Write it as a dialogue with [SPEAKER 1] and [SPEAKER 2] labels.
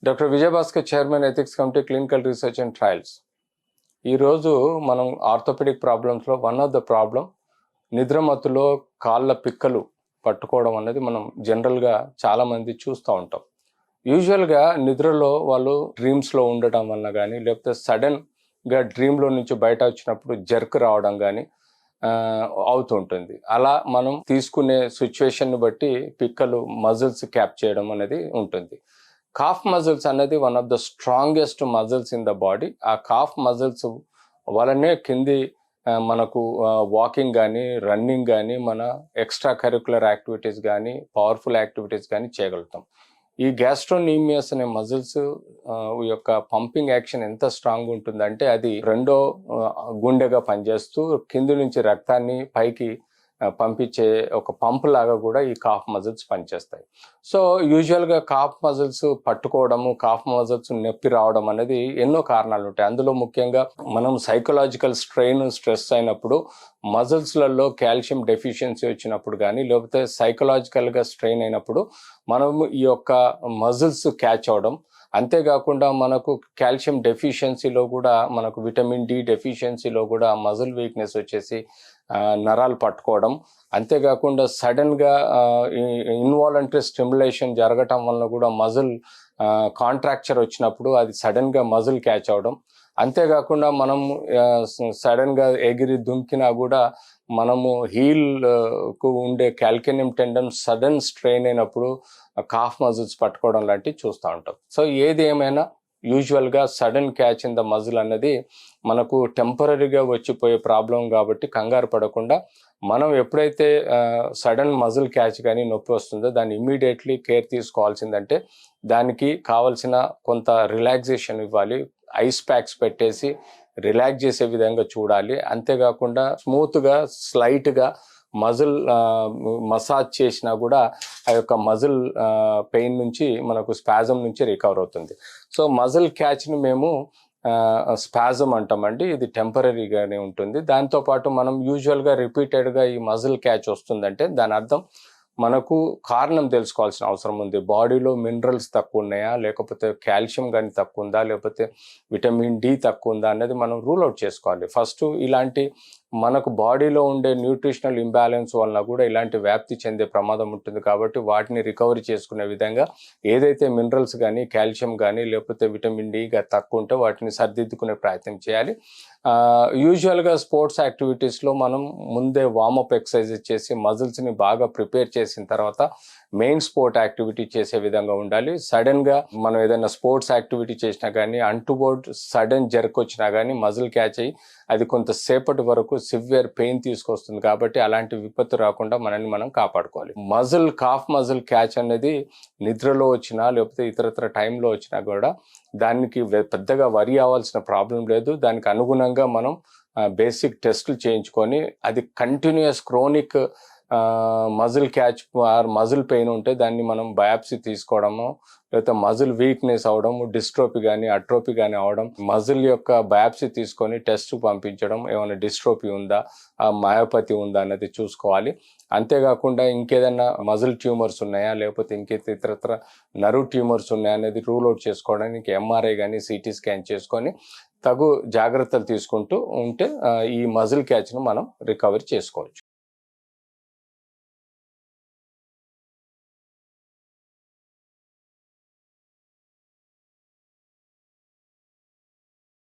[SPEAKER 1] Doctor Vijayabhaskar chairman ethics committee clinical research and trials. ఈరోజు మనం orthopaedic ప్రాబ్లమ్స్లో వన్ ఆఫ్ ద ప్రాబ్లం నిద్రమత్తులో కాళ్ళ పిక్కలు పట్టుకోవడం అనేది మనం జనరల్గా చాలామంది చూస్తూ ఉంటాం. యూజువల్గా నిద్రలో వాళ్ళు డ్రీమ్స్లో ఉండటం వల్ల కానీ లేకపోతే సడన్గా డ్రీమ్లో నుంచి బయట వచ్చినప్పుడు జర్క్ రావడం కానీ అవుతుంటుంది. అలా మనం తీసుకునే సిచ్యువేషన్ని బట్టి పిక్కలు మజిల్స్ క్యాప్ చేయడం అనేది ఉంటుంది. కాఫ్ మజిల్స్ అనేది one of the strongest muscles in the body. ఆ కాఫ్ మజిల్స్ వలనే కింది మనకు వాకింగ్ కానీ రన్నింగ్ కానీ మన ఎక్స్ట్రా కరిక్యులర్ యాక్టివిటీస్ కానీ పవర్ఫుల్ యాక్టివిటీస్ కానీ చేయగలుగుతాం. ఈ గ్యాస్ట్రోనీమియస్ అనే మజిల్స్ యొక్క పంపింగ్ యాక్షన్ ఎంత స్ట్రాంగ్ ఉంటుందంటే అది రెండో గుండెగా పనిచేస్తూ కింది నుంచి రక్తాన్ని పైకి పంపించే ఒక పంప్ లాగా కూడా ఈ కాఫ్ మజిల్స్ పనిచేస్తాయి. సో యూజువల్గా కాఫ్ మజిల్స్ పట్టుకోవడము, కాఫ్ మజిల్స్ నొప్పి రావడం అనేది ఎన్నో కారణాలు ఉంటాయి. అందులో ముఖ్యంగా మనం సైకలాజికల్ స్ట్రెస్ అయినప్పుడు, మజిల్స్లలో కాల్షియం డెఫిషియన్సీ వచ్చినప్పుడు కానీ లేకపోతే సైకలాజికల్గా స్ట్రెయిన్ అయినప్పుడు మనము ఈ యొక్క మజిల్స్ క్యాచ్ అవడం, అంతేకాకుండా మనకు కాల్షియం డెఫిషియన్సీలో కూడా మనకు విటమిన్ డి డెఫిషియన్సీలో కూడా మజిల్ వీక్నెస్ వచ్చేసి నరాలు పట్టుకోవడం, అంతేకాకుండా సడన్గా ఇన్వాలంటరీ స్టిమ్యులేషన్ జరగటం వల్ల కూడా మజిల్ కాంట్రాక్చర్ వచ్చినప్పుడు అది సడన్గా మజిల్ క్యాచ్ అవడం, అంతేకాకుండా మనం సడన్గా ఎగిరి దుంకినా కూడా మనము హీల్కు ఉండే క్యాల్కేనియం టెండన్ సడన్ స్ట్రెయిన్ అయినప్పుడు కాఫ్ మజిల్స్ పట్టుకోవడం లాంటివి చూస్తూ ఉంటాం. సో ఏది ఏమైనా యూజువల్గా sudden catch in the muscle అన్నది మనకు టెంపరీగా వచ్చిపోయే ప్రాబ్లం కాబట్టి కంగారు పడకుండా మనం ఎప్పుడైతే సడన్ మజిల్ క్యాచ్ కానీ నొప్పి వస్తుందో దాన్ని ఇమ్మీడియట్లీ కేర్ తీసుకోవాల్సిందంటే దానికి కావాల్సిన కొంత రిలాక్సేషన్ ఇవ్వాలి. ఐస్ ప్యాక్స్ పెట్టేసి రిలాక్స్ చేసే విధంగా చూడాలి. అంతేకాకుండా స్మూత్గా స్లైట్గా మజిల్ మసాజ్ చేసినా కూడా ఆ యొక్క మజిల్ పెయిన్ నుంచి మనకు స్పాజం నుంచి రికవర్ అవుతుంది. సో మజిల్ క్యాచ్ని మేము స్పాజం అంటామండి. ఇది టెంపరీగానే ఉంటుంది. దాంతోపాటు మనం యూజువల్గా రిపీటెడ్గా ఈ మజిల్ క్యాచ్ వస్తుందంటే దాని అర్థం మనకు కారణం తెలుసుకోవాల్సిన అవసరం ఉంది. బాడీలో మినరల్స్ తక్కువ ఉన్నాయా, లేకపోతే కాల్షియం కానీ తక్కువ ఉందా, లేకపోతే విటమిన్ డి తక్కువ ఉందా అనేది మనం రూల్ అవుట్ చేసుకోవాలి. ఫస్ట్ ఇలాంటి మనకు బాడీలో ఉండే న్యూట్రిషనల్ ఇంబ్యాలెన్స్ వలన కూడా ఇలాంటి వ్యాప్తి చెందే ప్రమాదం ఉంటుంది. కాబట్టి వాటిని రికవరీ చేసుకునే విధంగా ఏదైతే మినరల్స్ కానీ కాల్షియం కానీ లేకపోతే విటమిన్ డి తక్కువ ఉంటే వాటిని సరిదిద్దుకునే ప్రయత్నం చేయాలి. యూజువల్గా స్పోర్ట్స్ యాక్టివిటీస్లో మనం ముందే వార్మప్ ఎక్సర్సైజెస్ చేసి మజిల్స్ని బాగా ప్రిపేర్ చేసిన తర్వాత మెయిన్ స్పోర్ట్ యాక్టివిటీ చేసే విధంగా ఉండాలి. సడన్గా మనం ఏదైనా స్పోర్ట్స్ యాక్టివిటీ చేసినా కానీ అంటుబోర్డ్ సడన్ జర్క్ వచ్చినా కానీ మజిల్ క్యాచ్ అయ్యి అది కొంతసేపటి వరకు సివియర్ పెయిన్ తీసుకొస్తుంది. కాబట్టి అలాంటి విపత్తు రాకుండా మనల్ని మనం కాపాడుకోవాలి. కాఫ్ మజిల్ క్యాచ్ అనేది నిద్రలో వచ్చినా లేకపోతే ఇతరత్ర టైంలో వచ్చినా కూడా దానికి పెద్దగా వరి అవ్వాల్సిన ప్రాబ్లం లేదు. దానికి అనుగుణంగా మనం బేసిక్ టెస్టులు చేయించుకొని అది continuous chronic muscle catch or muscle pain ఉంటే దాన్ని మనం బయాప్సీ తీసుకోవడము, లేకపోతే మజిల్ వీక్నెస్ అవడం, డిస్ట్రోపీ కానీ అట్రోపీ కానీ అవడం, మజిల్ యొక్క బయాప్సీ తీసుకొని టెస్ట్ పంపించడం, ఏమైనా డిస్ట్రోపీ ఉందా, మయోపతి ఉందా అన్నది చూసుకోవాలి. అంతేకాకుండా ఇంకేదైనా మజిల్ ట్యూమర్స్ ఉన్నాయా లేకపోతే ఇతరత్ర నర్వ్ ట్యూమర్స్ ఉన్నాయా అనేది రూల్ అవుట్ చేసుకోవడానికి ఎంఆర్ఐ కానీ సిటీ స్కాన్ చేసుకొని తగు జాగ్రత్తలు తీసుకుంటూ ఉంటే ఈ మజిల్ క్యాచ్ను మనం రికవరీ చేసుకోవచ్చు.